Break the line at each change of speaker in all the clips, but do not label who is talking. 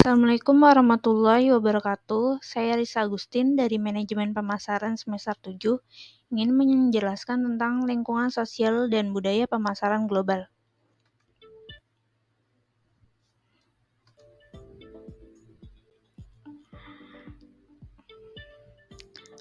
Assalamualaikum warahmatullahi wabarakatuh. Saya Risa Agustin dari Manajemen Pemasaran semester 7 ingin menjelaskan tentang lingkungan sosial dan budaya pemasaran global.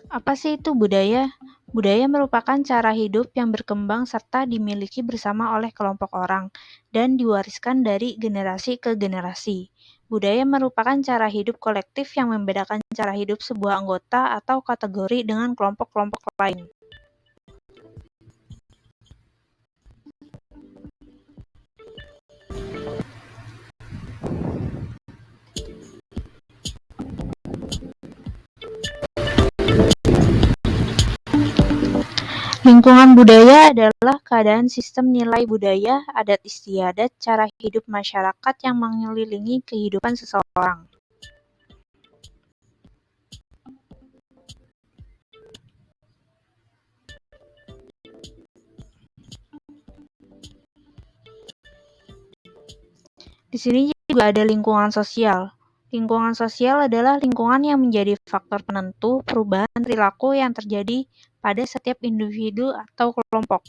Apa sih itu budaya? Budaya merupakan cara hidup yang berkembang serta dimiliki bersama oleh kelompok orang dan diwariskan dari generasi ke generasi. Budaya merupakan cara hidup kolektif yang membedakan cara hidup sebuah anggota atau kategori dengan kelompok-kelompok lain. Lingkungan budaya adalah keadaan sistem nilai budaya, adat istiadat, cara hidup masyarakat yang mengelilingi kehidupan seseorang. Di sini juga ada lingkungan sosial. Lingkungan sosial adalah lingkungan yang menjadi faktor penentu perubahan perilaku yang terjadi pada setiap individu atau kelompok.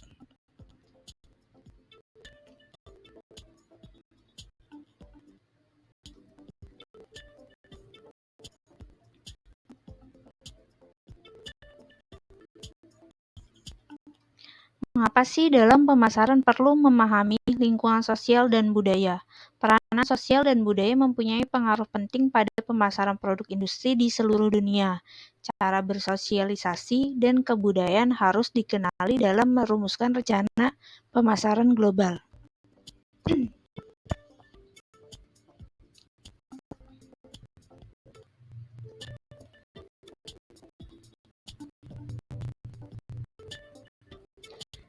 Mengapa sih dalam pemasaran perlu memahami lingkungan sosial dan budaya? Peranan sosial dan budaya mempunyai pengaruh penting pada pemasaran produk industri di seluruh dunia. Cara bersosialisasi dan kebudayaan harus dikenali dalam merumuskan rencana pemasaran global.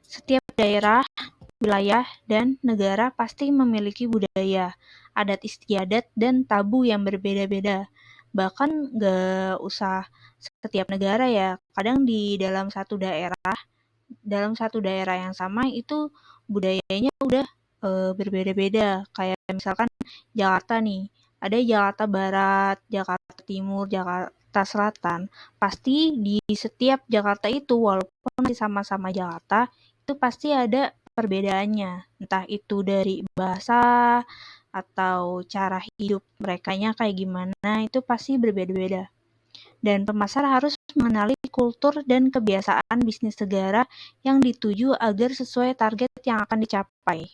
Setiap daerah, wilayah, dan negara pasti memiliki budaya, adat istiadat, dan tabu yang berbeda-beda. Bahkan nggak usah setiap negara ya, kadang di dalam satu daerah yang sama itu budayanya udah berbeda-beda. Kayak misalkan Jakarta nih, ada Jakarta Barat, Jakarta Timur, Jakarta Selatan. Pasti di setiap Jakarta itu walaupun masih sama-sama Jakarta, itu pasti ada perbedaannya. Entah itu dari bahasa atau cara hidup merekanya kayak gimana, itu pasti berbeda-beda. Dan pemasar harus mengenali kultur dan kebiasaan bisnis negara yang dituju agar sesuai target yang akan dicapai.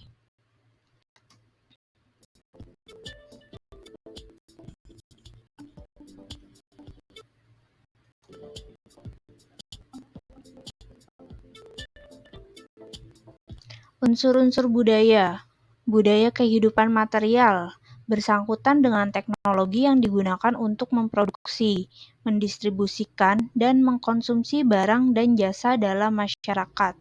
Unsur-unsur budaya. Budaya kehidupan material bersangkutan dengan teknologi yang digunakan untuk memproduksi, mendistribusikan, dan mengkonsumsi barang dan jasa dalam masyarakat.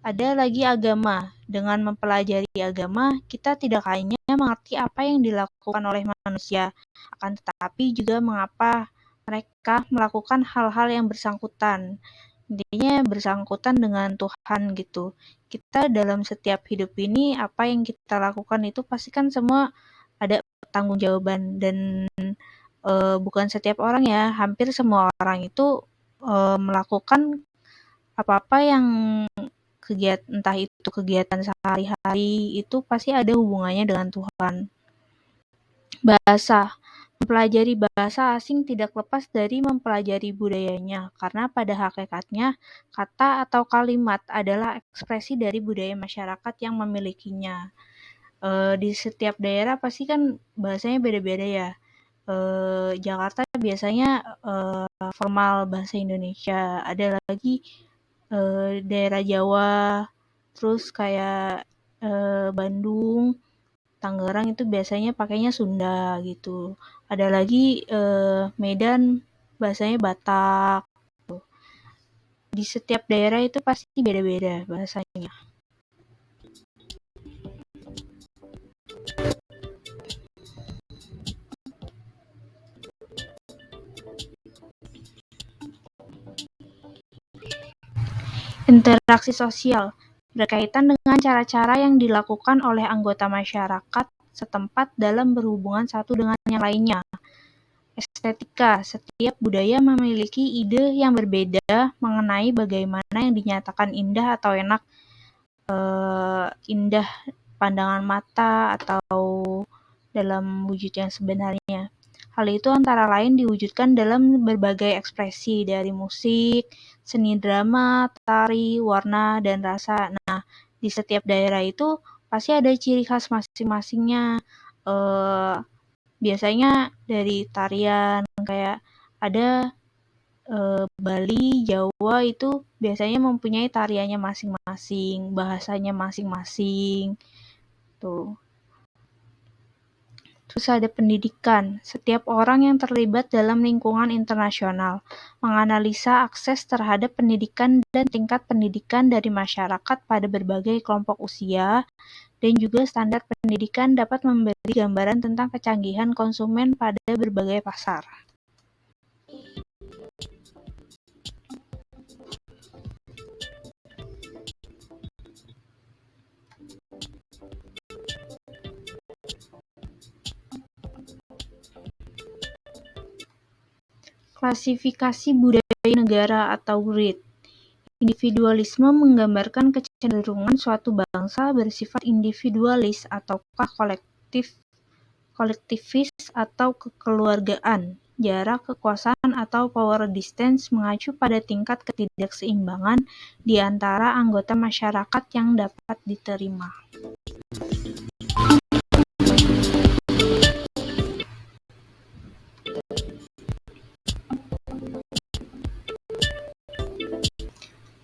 Ada lagi agama. Dengan mempelajari agama, kita tidak hanya mengerti apa yang dilakukan oleh manusia, akan tetapi juga mengapa mereka melakukan hal-hal yang bersangkutan. Intinya bersangkutan dengan Tuhan gitu. Kita dalam setiap hidup ini, apa yang kita lakukan itu pasti kan semua ada pertanggungjawaban dan bukan setiap orang ya, hampir semua orang itu melakukan apa-apa yang entah itu kegiatan sehari-hari itu pasti ada hubungannya dengan Tuhan. Bahasa. Mempelajari bahasa asing tidak lepas dari mempelajari budayanya, karena pada hakikatnya kata atau kalimat adalah ekspresi dari budaya masyarakat yang memilikinya. Di setiap daerah pasti kan bahasanya beda-beda ya. Jakarta biasanya formal bahasa Indonesia, ada lagi daerah Jawa, terus kayak Bandung, Tangerang itu biasanya pakainya Sunda gitu. Ada lagi Medan bahasanya Batak. Di setiap daerah itu pasti beda-beda bahasanya. Interaksi sosial berkaitan dengan cara-cara yang dilakukan oleh anggota masyarakat setempat dalam berhubungan satu dengan yang lainnya. Estetika, setiap budaya memiliki ide yang berbeda mengenai bagaimana yang dinyatakan indah atau enak, indah pandangan mata atau dalam wujud yang sebenarnya. Hal itu antara lain diwujudkan dalam berbagai ekspresi dari musik, seni drama, tari, warna, dan rasa. Nah, di setiap daerah itu pasti ada ciri khas masing-masingnya. Biasanya dari tarian kayak ada Bali, Jawa itu biasanya mempunyai tariannya masing-masing, bahasanya masing-masing. Tuh. Terus ada pendidikan. Setiap orang yang terlibat dalam lingkungan internasional menganalisa akses terhadap pendidikan dan tingkat pendidikan dari masyarakat pada berbagai kelompok usia, dan juga standar pendidikan dapat memberi gambaran tentang kecanggihan konsumen pada berbagai pasar. Klasifikasi budaya negara atau GRID. Individualisme menggambarkan kecenderungan suatu bangsa bersifat individualis ataukah kolektivis atau kekeluargaan. Jarak kekuasaan atau power distance mengacu pada tingkat ketidakseimbangan di antara anggota masyarakat yang dapat diterima.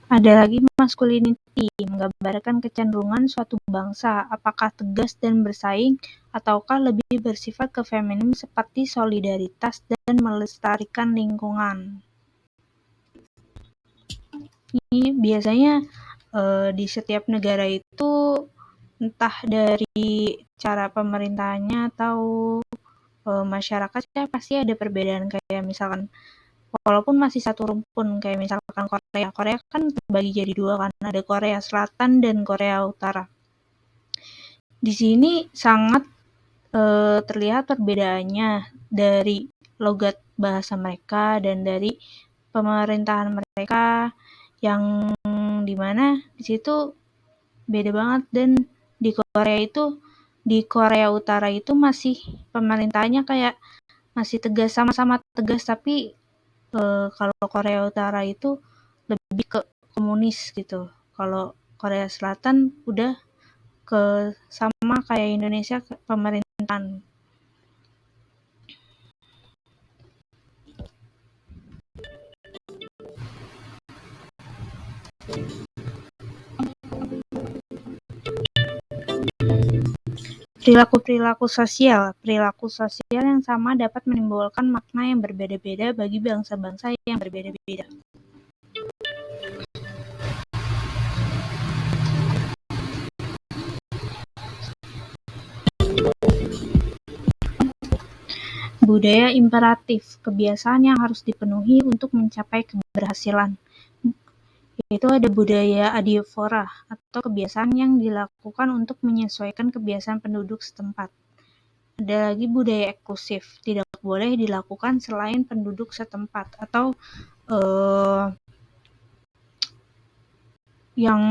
Ada lagi masculinity, menggambarkan kecenderungan suatu bangsa, apakah tegas dan bersaing, ataukah lebih bersifat ke feminim seperti solidaritas dan melestarikan lingkungan. Ini biasanya di setiap negara itu entah dari cara pemerintahnya atau masyarakatnya pasti ada perbedaan, kayak misalkan walaupun masih satu rumpun, kayak misalkan Korea kan terbagi jadi dua kan, ada Korea Selatan dan Korea Utara. Di sini sangat terlihat perbedaannya dari logat bahasa mereka dan dari pemerintahan mereka, yang dimana di situ beda banget. Dan di Korea Utara itu masih pemerintahnya kayak masih tegas, sama-sama tegas, tapi kalau Korea Utara itu lebih ke komunis gitu. Kalau Korea Selatan udah ke sama kayak Indonesia, ke pemerintahan. Perilaku sosial yang sama dapat menimbulkan makna yang berbeda-beda bagi bangsa-bangsa yang berbeda-beda. Budaya imperatif, kebiasaan yang harus dipenuhi untuk mencapai keberhasilan. Yaitu ada budaya adiaphora atau kebiasaan yang dilakukan untuk menyesuaikan kebiasaan penduduk setempat. Ada lagi budaya eksklusif, tidak boleh dilakukan selain penduduk setempat, atau yang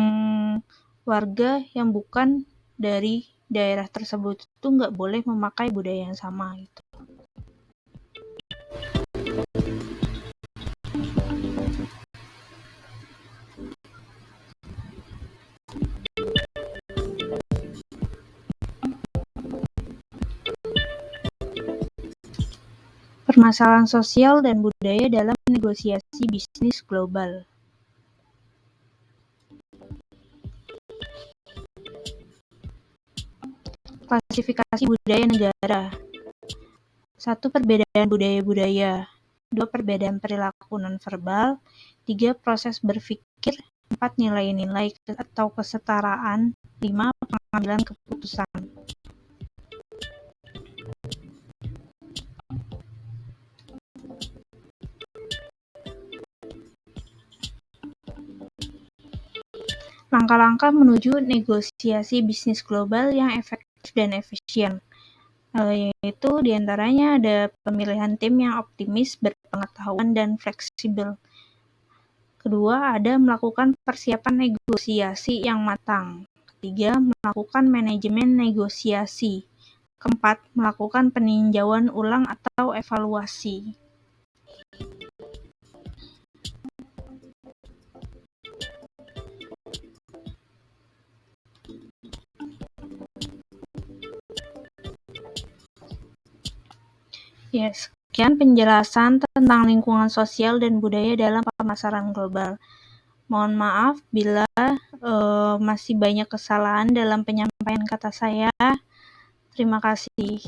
warga yang bukan dari daerah tersebut itu nggak boleh memakai budaya yang sama gitu. Permasalahan sosial dan budaya dalam negosiasi bisnis global. Klasifikasi budaya negara. 1. Perbedaan budaya-budaya. 2. Perbedaan perilaku nonverbal. 3. Proses berpikir. 4. Nilai-nilai atau kesetaraan. 5. Pengambilan keputusan. Langkah-langkah menuju negosiasi bisnis global yang efektif dan efisien. Yaitu diantaranya ada pemilihan tim yang optimis, berpengetahuan, dan fleksibel. Kedua, ada melakukan persiapan negosiasi yang matang. Ketiga, melakukan manajemen negosiasi. Keempat, melakukan peninjauan ulang atau evaluasi. Ya, sekian penjelasan tentang lingkungan sosial dan budaya dalam pemasaran global. Mohon maaf bila masih banyak kesalahan dalam penyampaian kata saya. Terima kasih.